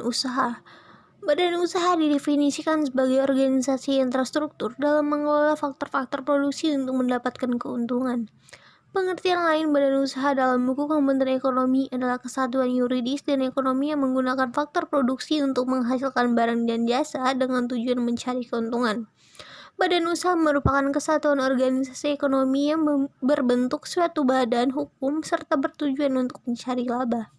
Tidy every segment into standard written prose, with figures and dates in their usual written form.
usaha. Badan usaha didefinisikan sebagai organisasi yang terstruktur dalam mengelola faktor-faktor produksi untuk mendapatkan keuntungan. Pengertian lain badan usaha dalam buku Kementerian Ekonomi adalah kesatuan yuridis dan ekonomi yang menggunakan faktor produksi untuk menghasilkan barang dan jasa dengan tujuan mencari keuntungan. Badan usaha merupakan kesatuan organisasi ekonomi yang berbentuk suatu badan hukum serta bertujuan untuk mencari laba.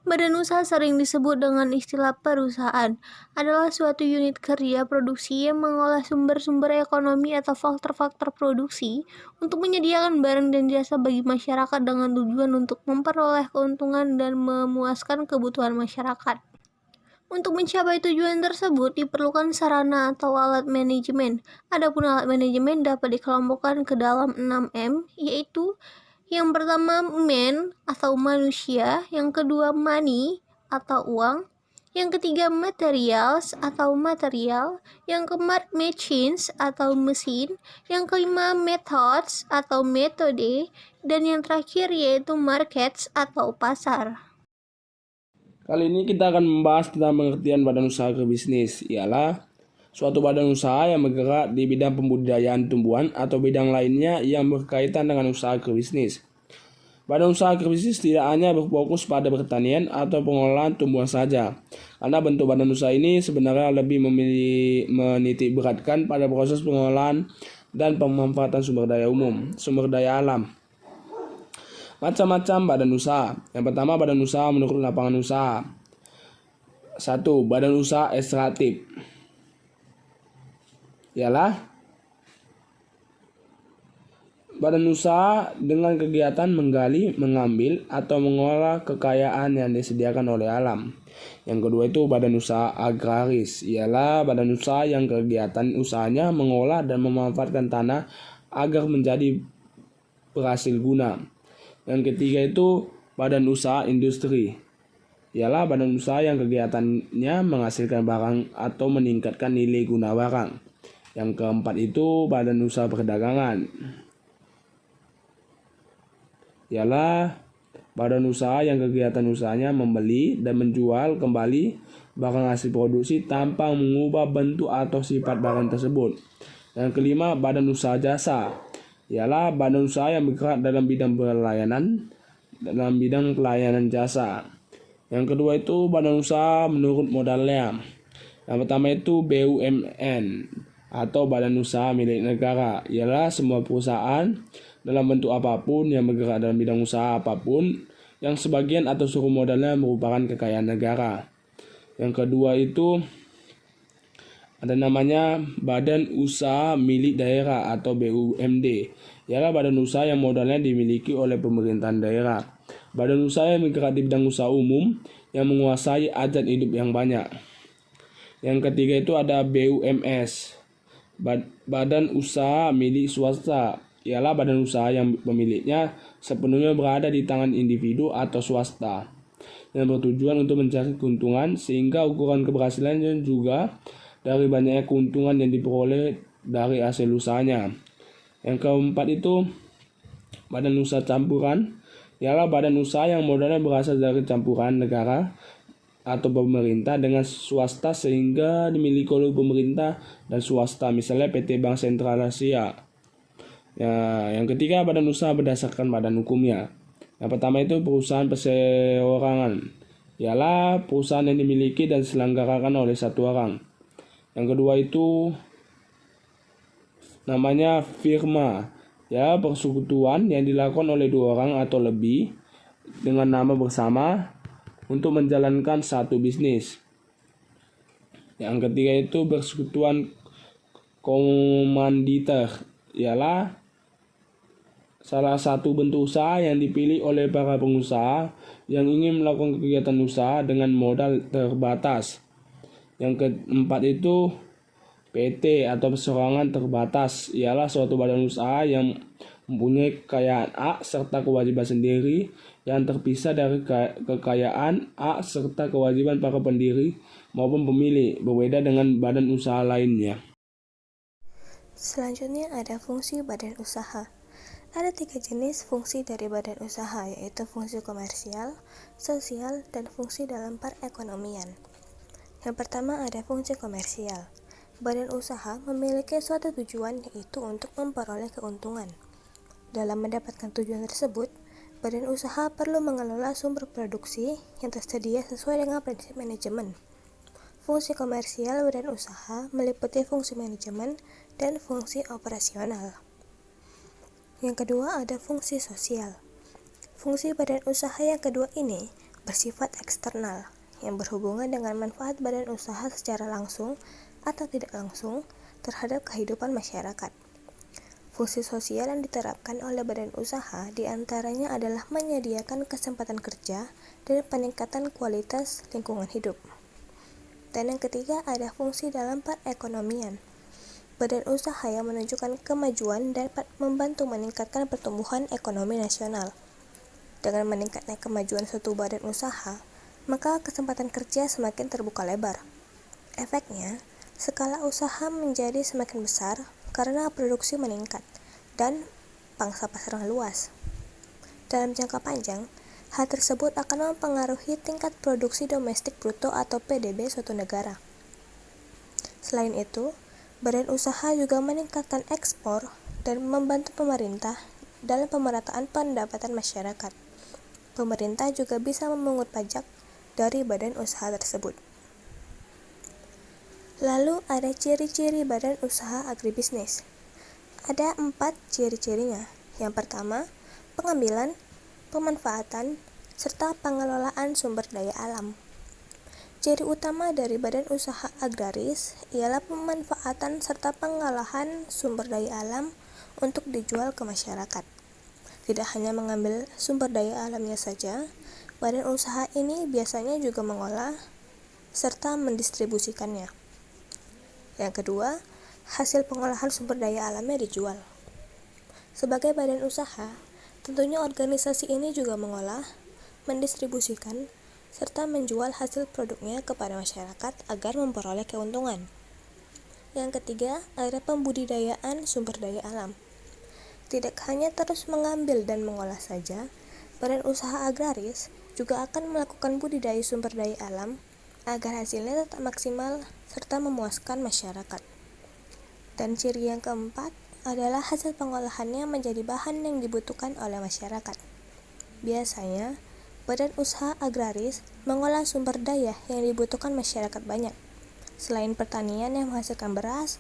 Badan usaha sering disebut dengan istilah perusahaan, adalah suatu unit kerja produksi yang mengolah sumber-sumber ekonomi atau faktor-faktor produksi untuk menyediakan barang dan jasa bagi masyarakat dengan tujuan untuk memperoleh keuntungan dan memuaskan kebutuhan masyarakat. Untuk mencapai tujuan tersebut diperlukan sarana atau alat manajemen. Adapun alat manajemen dapat dikelompokkan ke dalam 6M, yaitu yang pertama man atau manusia, yang kedua money atau uang, yang ketiga materials atau material, yang keempat machines atau mesin, yang kelima methods atau metode, dan yang terakhir yaitu markets atau pasar. Kali ini kita akan membahas tentang pengertian badan usaha agribisnis, ialah suatu badan usaha yang bergerak di bidang pembudidayaan tumbuhan atau bidang lainnya yang berkaitan dengan usaha agribisnis. Badan usaha agribisnis tidak hanya berfokus pada pertanian atau pengolahan tumbuhan saja, karena bentuk badan usaha ini sebenarnya lebih menitik beratkan pada proses pengolahan dan pemanfaatan sumber daya umum, sumber daya alam. Macam-macam badan usaha. Yang pertama, badan usaha menurut lapangan usaha. 1. Badan usaha ekstraktif, ialah badan usaha dengan kegiatan menggali, mengambil, atau mengolah kekayaan yang disediakan oleh alam. Yang kedua itu badan usaha agraris, ialah badan usaha yang kegiatan usahanya mengolah dan memanfaatkan tanah agar menjadi berhasil guna. Yang ketiga itu badan usaha industri, ialah badan usaha yang kegiatannya menghasilkan barang atau meningkatkan nilai guna barang. Yang keempat itu badan usaha perdagangan, ialah badan usaha yang kegiatan usahanya membeli dan menjual kembali barang hasil produksi tanpa mengubah bentuk atau sifat barang tersebut. Yang kelima, badan usaha jasa, ialah badan usaha yang bergerak dalam bidang pelayanan jasa. Yang kedua itu badan usaha menurut modalnya. Yang pertama itu BUMN atau badan usaha milik negara, ialah semua perusahaan dalam bentuk apapun yang bergerak dalam bidang usaha apapun yang sebagian atau seluruh modalnya merupakan kekayaan negara. Yang kedua itu ada namanya badan usaha milik daerah atau BUMD, ialah badan usaha yang modalnya dimiliki oleh pemerintahan daerah. Badan usaha yang bergerak di bidang usaha umum yang menguasai adat hidup yang banyak. Yang ketiga itu ada BUMS, badan usaha milik swasta, ialah badan usaha yang pemiliknya sepenuhnya berada di tangan individu atau swasta yang bertujuan untuk mencari keuntungan, sehingga ukuran keberhasilannya juga dari banyaknya keuntungan yang diperoleh dari hasil usahanya. Yang keempat itu badan usaha campuran, ialah badan usaha yang modalnya berasal dari campuran negara atau pemerintah dengan swasta sehingga dimiliki oleh pemerintah dan swasta, misalnya PT Bank Sentral Asia. Ya, yang ketiga badan usaha berdasarkan badan hukumnya. Yang pertama itu perusahaan perseorangan, ialah perusahaan yang dimiliki dan diselenggarakan oleh satu orang. Yang kedua itu namanya firma, ya persekutuan yang dilakukan oleh dua orang atau lebih dengan nama bersama untuk menjalankan satu bisnis. Yang ketiga itu persekutuan komanditer, ialah salah satu bentuk usaha yang dipilih oleh para pengusaha yang ingin melakukan kegiatan usaha dengan modal terbatas. Yang keempat itu PT atau perseorangan terbatas, ialah suatu badan usaha yang mempunyai kekayaan A serta kewajiban sendiri yang terpisah dari kekayaan A serta kewajiban para pendiri maupun pemilik, berbeda dengan badan usaha lainnya. Selanjutnya ada fungsi badan usaha. Ada 3 jenis fungsi dari badan usaha, yaitu fungsi komersial, sosial, dan fungsi dalam perekonomian. Yang pertama ada fungsi komersial. Badan usaha memiliki suatu tujuan, yaitu untuk memperoleh keuntungan. Dalam mendapatkan tujuan tersebut, badan usaha perlu mengelola sumber produksi yang tersedia sesuai dengan prinsip manajemen. Fungsi komersial badan usaha meliputi fungsi manajemen dan fungsi operasional. Yang kedua ada fungsi sosial. Fungsi badan usaha yang kedua ini bersifat eksternal, yang berhubungan dengan manfaat badan usaha secara langsung atau tidak langsung terhadap kehidupan masyarakat. Fungsi sosial yang diterapkan oleh badan usaha diantaranya adalah menyediakan kesempatan kerja dan peningkatan kualitas lingkungan hidup. Dan yang ketiga ada fungsi dalam perekonomian. Badan usaha yang menunjukkan kemajuan dapat membantu meningkatkan pertumbuhan ekonomi nasional. Dengan meningkatnya kemajuan suatu badan usaha, maka kesempatan kerja semakin terbuka lebar. Efeknya, skala usaha menjadi semakin besar karena produksi meningkat dan pangsa pasar luas. Dalam jangka panjang, hal tersebut akan mempengaruhi tingkat produksi domestik bruto atau PDB suatu negara. Selain itu, badan usaha juga meningkatkan ekspor dan membantu pemerintah dalam pemerataan pendapatan masyarakat. Pemerintah juga bisa memungut pajak dari badan usaha tersebut. Lalu ada ciri-ciri badan usaha agribisnis. Ada 4 ciri-cirinya. Yang pertama, pengambilan, pemanfaatan, serta pengelolaan sumber daya alam. Ciri utama dari badan usaha agraris ialah pemanfaatan serta pengolahan sumber daya alam untuk dijual ke masyarakat. Tidak hanya mengambil sumber daya alamnya saja, badan usaha ini biasanya juga mengolah serta mendistribusikannya. Yang kedua, hasil pengolahan sumber daya alamnya dijual. Sebagai badan usaha, tentunya organisasi ini juga mengolah, mendistribusikan, serta menjual hasil produknya kepada masyarakat agar memperoleh keuntungan. Yang ketiga, ada pembudidayaan sumber daya alam. Tidak hanya terus mengambil dan mengolah saja, badan usaha agraris juga akan melakukan budidaya sumber daya alam agar hasilnya tetap maksimal serta memuaskan masyarakat. Dan ciri yang keempat adalah hasil pengolahannya menjadi bahan yang dibutuhkan oleh masyarakat. Biasanya, badan usaha agraris mengolah sumber daya yang dibutuhkan masyarakat banyak. Selain pertanian yang menghasilkan beras,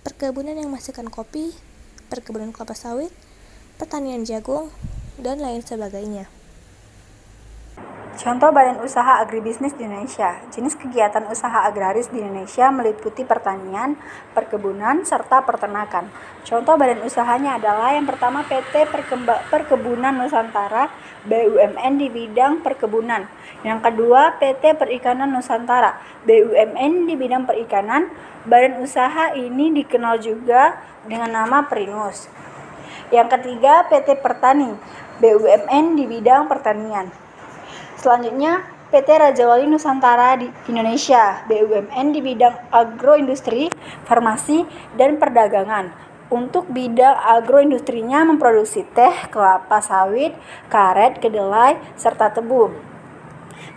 perkebunan yang menghasilkan kopi, perkebunan kelapa sawit, pertanian jagung, dan lain sebagainya. Contoh badan usaha agribisnis di Indonesia. Jenis kegiatan usaha agraris di Indonesia meliputi pertanian, perkebunan, serta peternakan. Contoh badan usahanya adalah yang pertama PT Perkebunan Nusantara BUMN di bidang perkebunan. Yang kedua PT Perikanan Nusantara BUMN di bidang perikanan. Badan usaha ini dikenal juga dengan nama Perinus. Yang ketiga PT Pertani BUMN di bidang pertanian. Selanjutnya, PT Raja Wali Nusantara di Indonesia, BUMN di bidang agroindustri, farmasi, dan perdagangan. Untuk bidang agroindustrinya memproduksi teh, kelapa sawit, karet, kedelai, serta tebu.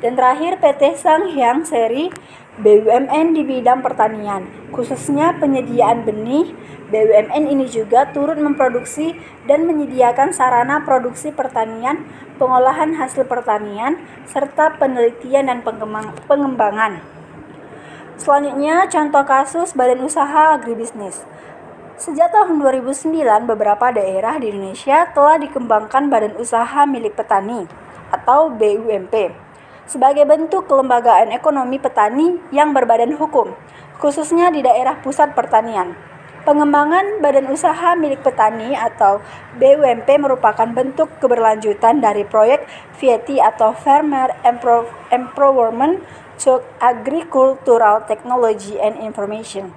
Dan terakhir PT Sanghyang Seri, BUMN di bidang pertanian, khususnya penyediaan benih. BUMN ini juga turut memproduksi dan menyediakan sarana produksi pertanian, pengolahan hasil pertanian, serta penelitian dan pengembangan. Selanjutnya, contoh kasus badan usaha agribisnis. Sejak tahun 2009, beberapa daerah di Indonesia telah dikembangkan badan usaha milik petani atau BUMP sebagai bentuk kelembagaan ekonomi petani yang berbadan hukum, khususnya di daerah pusat pertanian. Pengembangan badan usaha milik petani atau BUMP merupakan bentuk keberlanjutan dari proyek FIETI atau Farmer Empowerment to Agricultural Technology and Information,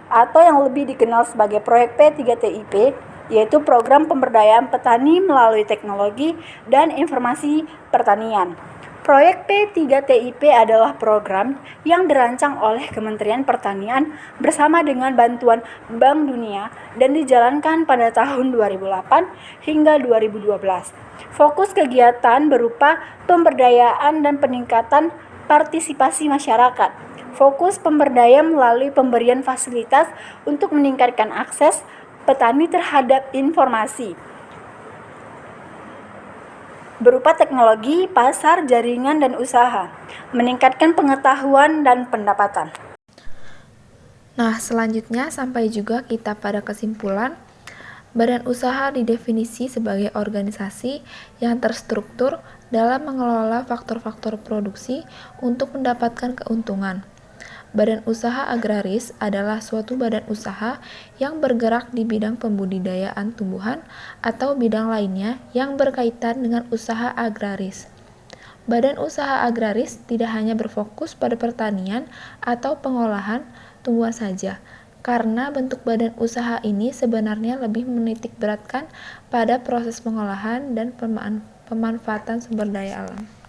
atau yang lebih dikenal sebagai proyek P3TIP, yaitu program pemberdayaan petani melalui teknologi dan informasi pertanian. Proyek P3TIP adalah program yang dirancang oleh Kementerian Pertanian bersama dengan bantuan Bank Dunia dan dijalankan pada tahun 2008 hingga 2012. Fokus kegiatan berupa pemberdayaan dan peningkatan partisipasi masyarakat, Fokus pemberdayaan melalui pemberian fasilitas untuk meningkatkan akses petani terhadap informasi berupa teknologi, pasar, jaringan, dan usaha, meningkatkan pengetahuan dan pendapatan. Nah, selanjutnya sampai juga kita pada kesimpulan, badan usaha didefinisi sebagai organisasi yang terstruktur dalam mengelola faktor-faktor produksi untuk mendapatkan keuntungan. Badan usaha agraris adalah suatu badan usaha yang bergerak di bidang pembudidayaan tumbuhan atau bidang lainnya yang berkaitan dengan usaha agraris. Badan usaha agraris tidak hanya berfokus pada pertanian atau pengolahan tumbuhan saja, karena bentuk badan usaha ini sebenarnya lebih menitik beratkan pada proses pengolahan dan pemanfaatan sumber daya alam.